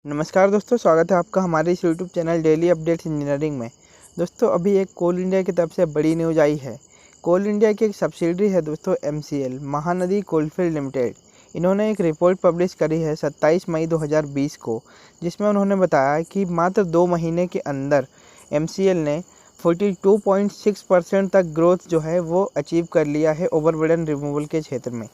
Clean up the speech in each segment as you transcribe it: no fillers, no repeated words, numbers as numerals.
नमस्कार दोस्तों, स्वागत है आपका हमारे इस YouTube channel daily updates engineering में। दोस्तों अभी एक कोल इंडिया की तरफ से बड़ी न्यूज़ आई है। कोल इंडिया की एक सब्सिडरी है दोस्तों MCL महानदी कोलफील्ड लिमिटेड। इन्होंने एक रिपोर्ट पब्लिश करी है 27 मई 2020 को, जिसमें उन्होंने बताया कि मात्र 2 महीने के अंदर MCL ने 42.6% तक ग्रोथ जो है वो अचीव कर लिया है ओवरबर्डन रिमूवल के क्षेत्र में।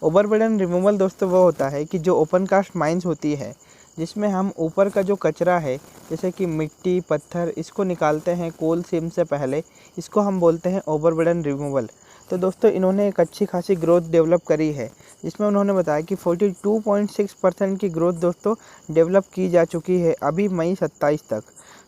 ओवरबर्डन रिमूवल दोस्तों वो होता है कि जो ओपन कास्ट माइंस होती है, जिसमें हम ऊपर का जो कचरा है जैसे कि मिट्टी पत्थर इसको निकालते हैं कोल सीम से पहले, इसको हम बोलते हैं ओवरबर्डन रिमूवल। तो दोस्तों इन्होंने एक अच्छी खासी ग्रोथ डेवलप करी है, जिसमें उन्होंने बताया कि 42.6% की ग्रोथ दोस्तों डेवलप की जा चुकी है अभी मई 27 तक।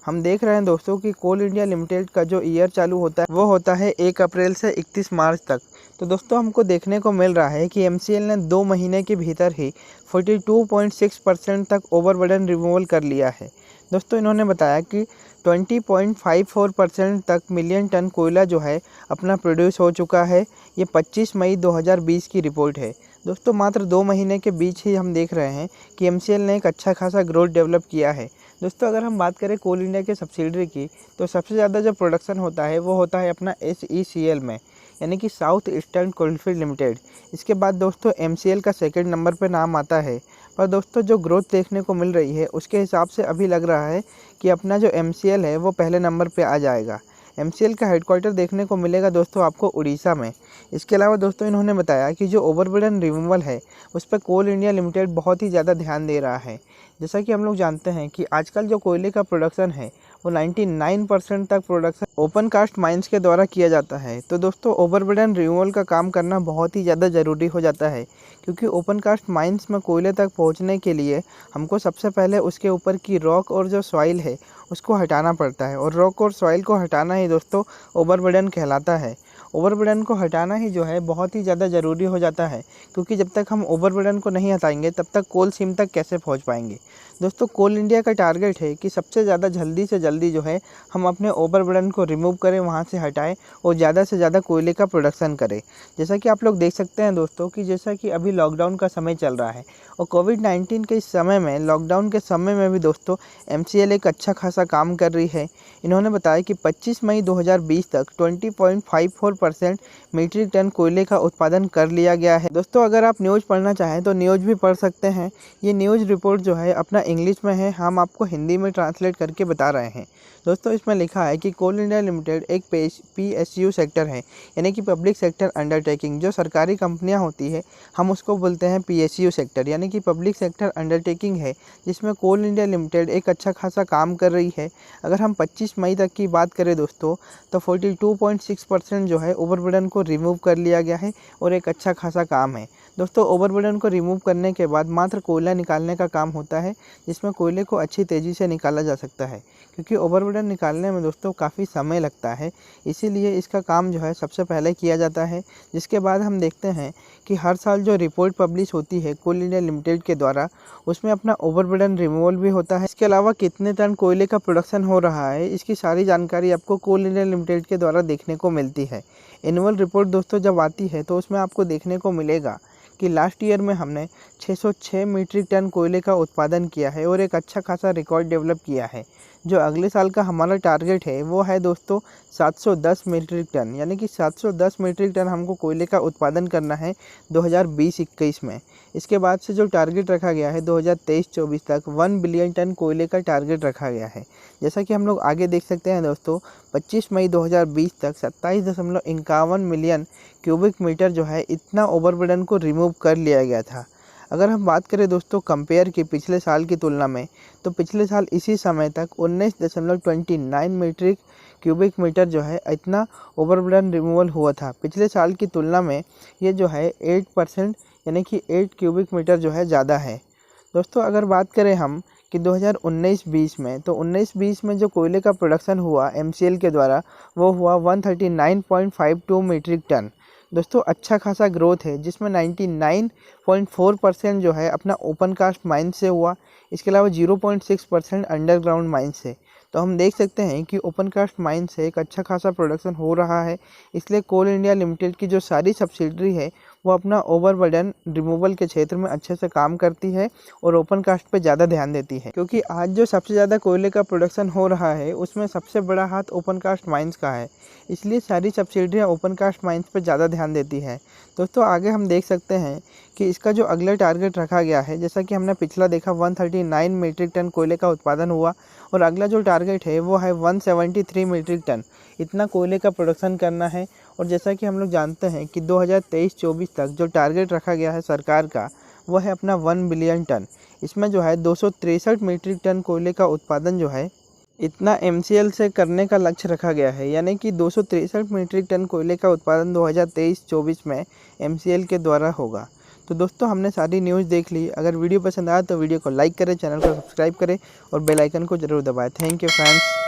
हम देख रहे हैं दोस्तों कि कोल इंडिया लिमिटेड का जो ईयर चालू होता है वो होता है 1 अप्रैल से 31 मार्च तक। तो दोस्तों हमको देखने को मिल रहा है कि MCL ने 2 महीने के भीतर ही 42.6% तक ओवरबर्डन रिमूवल कर लिया है। दोस्तों इन्होंने बताया कि 20.54% तक मिलियन टन कोयला जो है अपना प्रोड्यूस हो चुका है। ये 25 मई 2020 की रिपोर्ट है। दोस्तों मात्र 2 महीने के बीच ही हम देख रहे हैं कि MCL ने एक अच्छा खासा ग्रोथ डेवलप किया है। दोस्तों अगर हम बात करें कोल इंडिया के सब्सिडरी की, तो सबसे ज़्यादा जो प्रोडक्शन होता है वो होता है अपना SECL में, यानी कि साउथ ईस्टर्न कोलफील्ड लिमिटेड। इसके बाद दोस्तों MCL का सेकंड नंबर पे नाम आता है। पर दोस्तों जो ग्रोथ देखने को मिल रही है उसके हिसाब से अभी लग रहा है कि अपना जो MCL है वो पहले नंबर पे आ जाएगा। MCL का हेडक्वार्टर देखने को मिलेगा दोस्तों आपको उड़ीसा में। इसके अलावा दोस्तों इन्होंने बताया कि जो ओवरबर्डन रिमूवल है उस पर कोल इंडिया लिमिटेड बहुत ही ज़्यादा ध्यान दे रहा है। जैसा कि हम लोग जानते हैं कि आजकल जो कोयले का प्रोडक्शन है वो 99% तक प्रोडक्शन ओपन कास्ट माइंस के द्वारा किया जाता है। तो दोस्तों ओवरबर्डन रिमूवल का काम करना बहुत ही ज़्यादा ज़रूरी हो जाता है, क्योंकि ओपन कास्ट माइंस में कोयले तक पहुंचने के लिए हमको सबसे पहले उसके ऊपर की रॉक और जो सॉइल है उसको हटाना पड़ता है, और रॉक और सॉइल को हटाना ही दोस्तों ओवरबर्डन कहलाता है। ओवरबर्डन को हटाना ही जो है बहुत ही ज़्यादा ज़रूरी हो जाता है, क्योंकि जब तक हम ओवरबर्डन को नहीं हटाएंगे तब तक कोल सीम तक कैसे पहुंच पाएंगे। दोस्तों कोल इंडिया का टारगेट है कि सबसे ज़्यादा जल्दी से जल्दी जो है हम अपने ओवरबर्डन को रिमूव करें, वहाँ से हटाएं और ज़्यादा से ज़्यादा कोयले का प्रोडक्शन करें। जैसा कि आप लोग देख सकते हैं दोस्तों कि जैसा कि अभी लॉकडाउन का समय चल रहा है, और कोविड-19 के इस समय में, लॉकडाउन के समय में भी दोस्तों MCL एक अच्छा खासा काम कर रही है। इन्होंने बताया कि 25 मई 2020 तक 20.54% मीट्रिक टन कोयले का उत्पादन कर लिया गया है। दोस्तों अगर आप न्यूज़ पढ़ना चाहें तो न्यूज़ भी पढ़ सकते हैं। ये न्यूज़ रिपोर्ट जो है अपना इंग्लिश में है, हम आपको हिंदी में ट्रांसलेट करके बता रहे हैं। दोस्तों इसमें लिखा है कि कोल इंडिया लिमिटेड एक PSU सेक्टर है, यानी कि पब्लिक सेक्टर अंडरटेकिंग। जो सरकारी कंपनियां होती है हम उसको बोलते हैं PSU सेक्टर, यानी कि पब्लिक सेक्टर अंडरटेकिंग है, जिसमें कोल इंडिया लिमिटेड एक अच्छा खासा काम कर रही है। अगर हम 25 मई तक की बात करें दोस्तों, तो 42.6% जो है ओवरबर्डन को रिमूव कर लिया गया है, और एक अच्छा खासा काम है। दोस्तों ओवरबर्डन को रिमूव करने के बाद मात्र कोयला निकालने का काम होता है, जिसमें कोयले को अच्छी तेज़ी से निकाला जा सकता है, क्योंकि ओवरबर्डन निकालने में दोस्तों काफ़ी समय लगता है। इसीलिए इसका काम जो है सबसे पहले किया जाता है। जिसके बाद हम देखते हैं कि हर साल जो रिपोर्ट पब्लिश होती है कोल इंडिया लिमिटेड के द्वारा, उसमें अपना ओवरबर्डन रिमूवल भी होता है। इसके अलावा कितने टन कोयले का प्रोडक्शन हो रहा है इसकी सारी जानकारी आपको कोल इंडिया लिमिटेड के द्वारा देखने को मिलती है। एनुअल रिपोर्ट दोस्तों जब आती है तो उसमें आपको देखने को मिलेगा कि लास्ट ईयर में हमने 606 मीट्रिक टन कोयले का उत्पादन किया है, और एक अच्छा खासा रिकॉर्ड डेवलप किया है। जो अगले साल का हमारा टारगेट है वो है दोस्तों 710 मीट्रिक टन, यानी कि 710 मीट्रिक टन हमको कोयले का उत्पादन करना है 2020-21 में। इसके बाद से जो टारगेट रखा गया है 2023-24 तक 1 बिलियन टन कोयले का टारगेट रखा गया है। जैसा कि हम लोग आगे देख सकते हैं दोस्तों, 25 मई 2020 तक 27.51 मिलियन क्यूबिक मीटर जो है इतना ओवरबर्डन को रिमूव कर लिया गया था। अगर हम बात करें दोस्तों कंपेयर की पिछले साल की तुलना में, तो पिछले साल इसी समय तक 19.29 मीट्रिक क्यूबिक मीटर जो है इतना ओवरबर्डन रिमूवल हुआ था। पिछले साल की तुलना में ये जो है 8%, यानी कि 8 क्यूबिक मीटर जो है ज़्यादा है। दोस्तों अगर बात करें हम कि 2019-20 में, तो 19-20 में जो कोयले का प्रोडक्शन हुआ MCL के द्वारा वो हुआ 139.52 मीट्रिक टन। दोस्तों अच्छा खासा ग्रोथ है, जिसमें 99.4% जो है अपना ओपन कास्ट माइन से हुआ। इसके अलावा 0.6% अंडरग्राउंड माइन से। तो हम देख सकते हैं कि ओपन कास्ट माइन से एक अच्छा खासा प्रोडक्शन हो रहा है। इसलिए कोल इंडिया लिमिटेड की जो सारी सब्सिडरी है वो अपना ओवरबर्डन रिमूवल के क्षेत्र में अच्छे से काम करती है और ओपन कास्ट पे ज़्यादा ध्यान देती है, क्योंकि आज जो सबसे ज़्यादा कोयले का प्रोडक्शन हो रहा है उसमें सबसे बड़ा हाथ ओपन कास्ट माइंस का है। इसलिए सारी सब्सिडियाँ ओपन कास्ट माइंस पर ज़्यादा ध्यान देती है। दोस्तों आगे हम देख सकते हैं कि इसका जो अगला टारगेट रखा गया है, जैसा कि हमने पिछला देखा 139 मीट्रिक टन कोयले का उत्पादन हुआ, और अगला जो टारगेट है वो है 173 मीट्रिक टन। इतना कोयले का प्रोडक्शन करना है। और जैसा कि हम लोग जानते हैं कि 2023-24 तक जो टारगेट रखा गया है सरकार का, वो है अपना 1 बिलियन टन। इसमें जो है 263 मीट्रिक टन कोयले का उत्पादन जो है इतना MCL से करने का लक्ष्य रखा गया है, यानी कि 263 मीट्रिक टन कोयले का उत्पादन 2023-24 में MCL के द्वारा होगा। तो दोस्तों हमने सारी न्यूज़ देख ली। अगर वीडियो पसंद आया तो वीडियो को लाइक करें, चैनल को सब्सक्राइब करें और बेल आइकन को ज़रूर दबाएं। Thank you friends.